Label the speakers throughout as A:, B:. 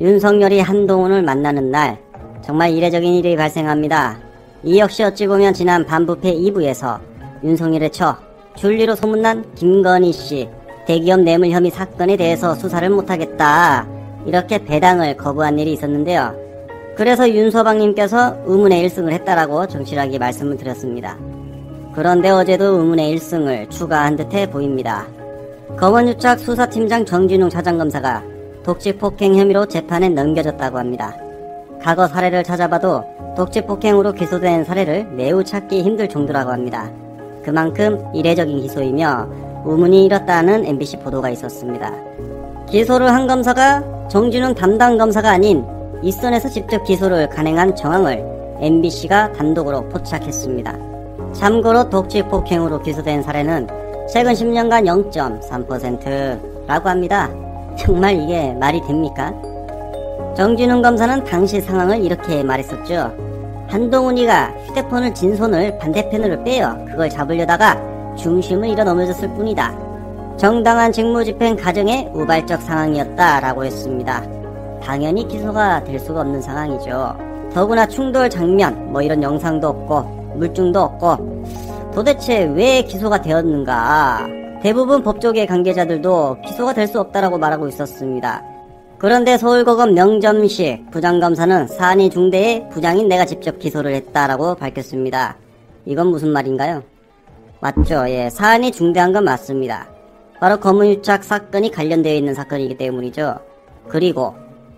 A: 윤석열이 한동훈을 만나는 날 정말 이례적인 일이 발생합니다. 이 역시 어찌 보면 지난 반부패 2부에서 윤석열의 처 줄리로 소문난 김건희씨 대기업 뇌물 혐의 사건에 대해서 수사를 못하겠다 이렇게 배당을 거부한 일이 있었는데요. 그래서 윤서방님께서 의문의 1승을 했다라고 정실하게 말씀을 드렸습니다. 그런데 어제도 의문의 1승을 추가한 듯해 보입니다. 검언유착 수사팀장 정진웅 차장검사가 독직폭행 혐의로 재판에 넘겨졌다고 합니다. 과거 사례를 찾아봐도 독직폭행으로 기소된 사례를 매우 찾기 힘들 정도라고 합니다. 그만큼 이례적인 기소이며 의문이 일었다는 MBC 보도가 있었습니다. 기소를 한 검사가 정진웅 담당 검사가 아닌 윗선에서 직접 기소를 간행한 정황을 MBC가 단독으로 포착했습니다. 참고로 독직폭행으로 기소된 사례는 최근 10년간 0.3%라고 합니다. 정말 이게 말이 됩니까? 정진웅 검사는 당시 상황을 이렇게 말했었죠. 한동훈이가 휴대폰을 진 손을 반대편으로 빼어 그걸 잡으려다가 중심을 잃어 넘어졌을 뿐이다. 정당한 직무집행 과정의 우발적 상황이었다라고 했습니다. 당연히 기소가 될 수가 없는 상황이죠. 더구나 충돌 장면 이런 영상도 없고 물증도 없고 도대체 왜 기소가 되었는가. 대부분 법조계 관계자들도 기소가 될 수 없다라고 말하고 있었습니다. 그런데 서울고검 명점식 부장검사는 사안이 중대해 부장인 내가 직접 기소를 했다라고 밝혔습니다. 이건 무슨 말인가요? 맞죠. 예, 사안이 중대한 건 맞습니다. 바로 검언유착 사건이 관련되어 있는 사건이기 때문이죠. 그리고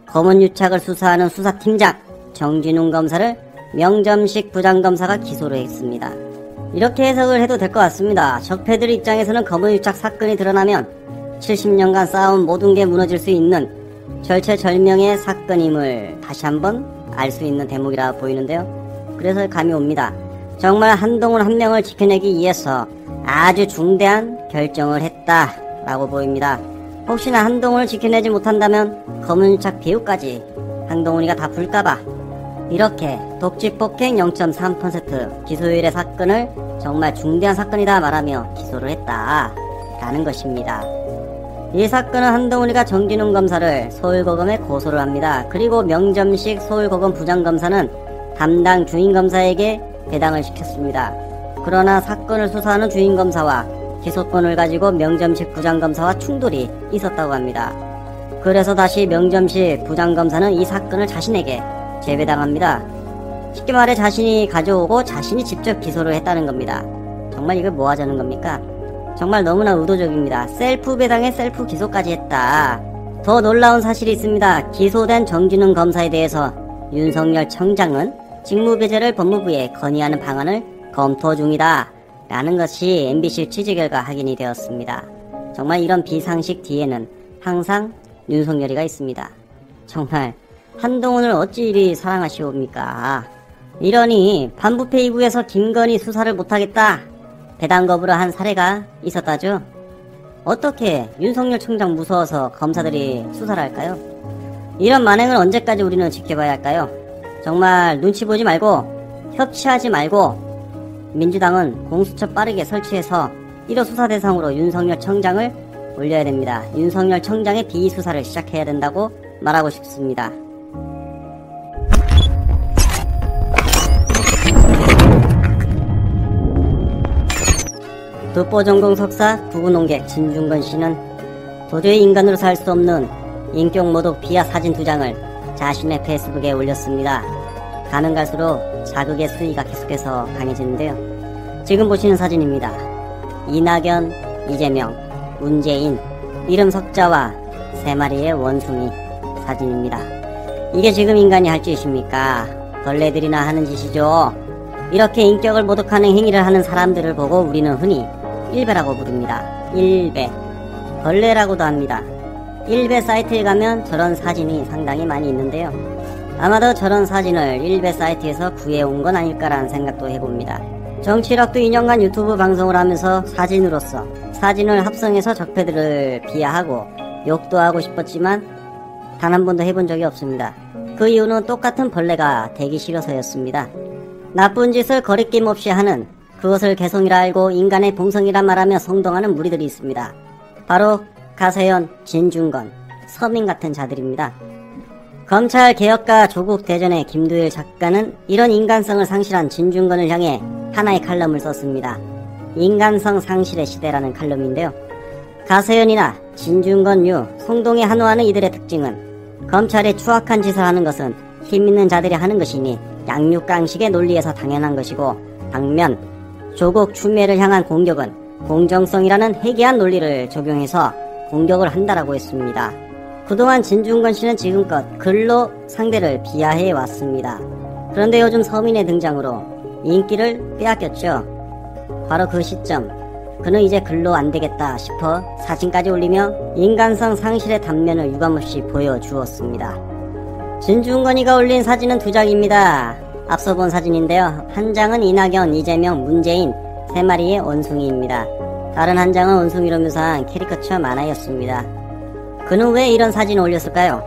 A: 검언유착을 수사하는 수사팀장 정진웅 검사를 명점식 부장검사가 기소를 했습니다. 이렇게 해석을 해도 될 것 같습니다. 적폐들 입장에서는 검언유착 사건이 드러나면 70년간 쌓아온 모든 게 무너질 수 있는 절체절명의 사건임을 다시 한번 알 수 있는 대목이라 보이는데요. 그래서 감이 옵니다. 정말 한동훈 한 명을 지켜내기 위해서 아주 중대한 결정을 했다라고 보입니다. 혹시나 한동훈을 지켜내지 못한다면 검언유착 배후까지 한동훈이가 다 불까봐 이렇게 독직폭행 0.3% 기소율의 사건을 정말 중대한 사건이다 말하며 기소를 했다라는 것입니다. 이 사건은 한동훈이가 정진웅 검사를 서울고검에 고소를 합니다. 그리고 명점식 서울고검 부장검사는 담당 주인검사에게 배당을 시켰습니다. 그러나 사건을 수사하는 주인검사와 기소권을 가지고 명점식 부장검사와 충돌이 있었다고 합니다. 그래서 다시 명점식 부장검사는 이 사건을 자신에게 재배당합니다. 쉽게 말해 자신이 가져오고 자신이 직접 기소를 했다는 겁니다. 정말 이걸 뭐 하자는 겁니까? 정말 너무나 의도적입니다. 셀프 배당에 셀프 기소까지 했다. 더 놀라운 사실이 있습니다. 기소된 정진웅 검사에 대해서 윤석열 청장은 직무배제를 법무부에 건의하는 방안을 검토 중이다 라는 것이 MBC 취재 결과 확인이 되었습니다. 정말 이런 비상식 뒤에는 항상 윤석열이가 있습니다. 정말 한동훈을 어찌 이리 사랑하시옵니까? 이러니 반부패 2부에서 김건희 수사를 못하겠다 배당 거부를 한 사례가 있었다죠. 어떻게 윤석열 총장 무서워서 검사들이 수사를 할까요? 이런 만행을 언제까지 우리는 지켜봐야 할까요? 정말 눈치 보지 말고 협치하지 말고 민주당은 공수처 빠르게 설치해서 1호 수사 대상으로 윤석열 청장을 올려야 됩니다. 윤석열 청장의 비수사를 시작해야 된다고 말하고 싶습니다. 독보 전공 석사 부부농객 진중건 씨는 도저히 인간으로 살 수 없는 인격 모독 비하 사진 2장을 자신의 페이스북에 올렸습니다. 가면 갈수록 자극의 수위가 계속해서 강해지는데요. 지금 보시는 사진입니다. 이낙연, 이재명, 문재인, 이름 석자와 3마리의 원숭이 사진입니다. 이게 지금 인간이 할 짓입니까? 벌레들이나 하는 짓이죠. 이렇게 인격을 모독하는 행위를 하는 사람들을 보고 우리는 흔히 일베라고 부릅니다. 일베. 벌레라고도 합니다. 일베 사이트에 가면 저런 사진이 상당히 많이 있는데요. 아마도 저런 사진을 일베 사이트에서 구해온 건 아닐까라는 생각도 해봅니다. 정치력도 2년간 유튜브 방송을 하면서 사진으로서 사진을 합성해서 적폐들을 비하하고 욕도 하고 싶었지만 단 한 번도 해본 적이 없습니다. 그 이유는 똑같은 벌레가 되기 싫어서였습니다. 나쁜 짓을 거리낌 없이 하는 그것을 개성이라 알고 인간의 본성이라 말하며 성동하는 무리들이 있습니다. 바로 가세현, 진중건, 서민 같은 자들입니다. 검찰 개혁과 조국 대전의 김두일 작가는 이런 인간성을 상실한 진중권을 향해 하나의 칼럼을 썼습니다. 인간성 상실의 시대라는 칼럼인데요. 가세현이나 진중권유, 송동의 한호하는 이들의 특징은 검찰이 추악한 짓을 하는 것은 힘있는 자들이 하는 것이니 양육강식의 논리에서 당연한 것이고, 반면 조국 추미애를 향한 공격은 공정성이라는 해괴한 논리를 적용해서 공격을 한다라고 했습니다. 그동안 진중권 씨는 지금껏 글로 상대를 비하해 왔습니다. 그런데 요즘 서민의 등장으로 인기를 빼앗겼죠. 바로 그 시점, 그는 이제 글로 안되겠다 싶어 사진까지 올리며 인간성 상실의 단면을 유감없이 보여주었습니다. 진중권이가 올린 사진은 2장입니다. 앞서 본 사진인데요. 한 장은 이낙연, 이재명, 문재인 3마리의 원숭이입니다. 다른 한 장은 원숭이로 묘사한 캐리커처 만화였습니다. 그는 왜 이런 사진을 올렸을까요?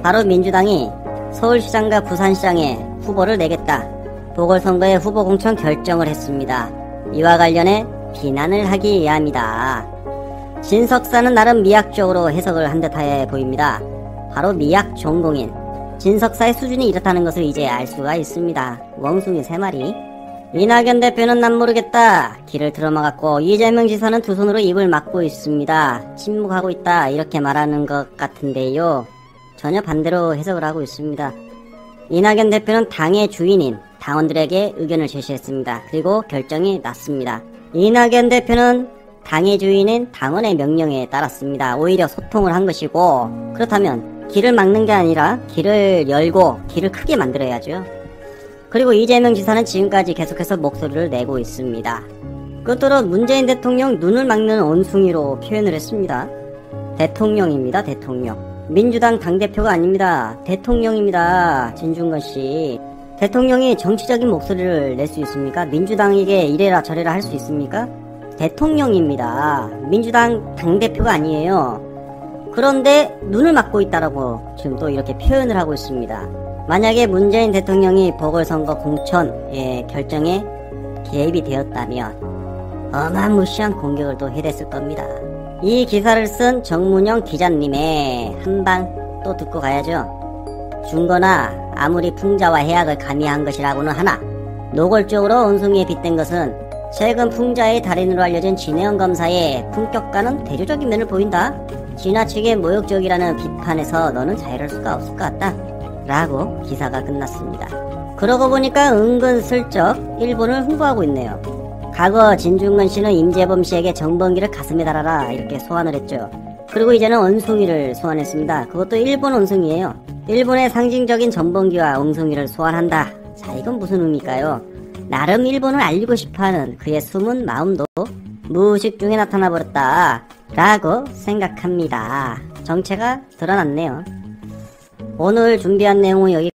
A: 바로 민주당이 서울시장과 부산시장에 후보를 내겠다, 보궐선거에 후보 공천 결정을 했습니다. 이와 관련해 비난을 하기 위함이다. 진석사는 나름 미학적으로 해석을 한 듯해 보입니다. 바로 미학 전공인 진석사의 수준이 이렇다는 것을 이제 알 수가 있습니다. 원숭이 3마리. 이낙연 대표는 난 모르겠다, 길을 틀어막았고, 이재명 지사는 두 손으로 입을 막고 있습니다. 침묵하고 있다, 이렇게 말하는 것 같은데요. 전혀 반대로 해석을 하고 있습니다. 이낙연 대표는 당의 주인인 당원들에게 의견을 제시했습니다. 그리고 결정이 났습니다. 이낙연 대표는 당의 주인인 당원의 명령에 따랐습니다. 오히려 소통을 한 것이고, 그렇다면 길을 막는 게 아니라 길을 열고 길을 크게 만들어야죠. 그리고 이재명 지사는 지금까지 계속해서 목소리를 내고 있습니다. 끝으로 문재인 대통령 눈을 막는 원숭이로 표현을 했습니다. 대통령입니다. 대통령. 민주당 당대표가 아닙니다. 대통령입니다. 진중권씨. 대통령이 정치적인 목소리를 낼 수 있습니까? 민주당에게 이래라 저래라 할 수 있습니까? 대통령입니다. 민주당 당대표가 아니에요. 그런데 눈을 막고 있다라고 지금 또 이렇게 표현을 하고 있습니다. 만약에 문재인 대통령이 보궐선거 공천 결정에 개입이 되었다면 어마무시한 공격을 또 해댔을 겁니다. 이 기사를 쓴 정문영 기자님의 한방 또 듣고 가야죠. 중거나 아무리 풍자와 해악을 가미한 것이라고는 하나, 노골적으로 원숭이에 빗댄 것은 최근 풍자의 달인으로 알려진 진혜영 검사의 품격과는 대조적인 면을 보인다. 지나치게 모욕적이라는 비판에서 너는 자유로울 수가 없을 것 같다, 라고 기사가 끝났습니다. 그러고 보니까 은근슬쩍 일본을 홍보하고 있네요. 과거 진중권 씨는 임재범 씨에게 정범기를 가슴에 달아라 이렇게 소환을 했죠. 그리고 이제는 원숭이를 소환했습니다. 그것도 일본 원숭이에요. 일본의 상징적인 전범기와 원숭이를 소환한다. 자, 이건 무슨 의미일까요? 나름 일본을 알리고 싶어하는 그의 숨은 마음도 무의식 중에 나타나 버렸다 라고 생각합니다. 정체가 드러났네요. 오늘 준비한 내용은 여기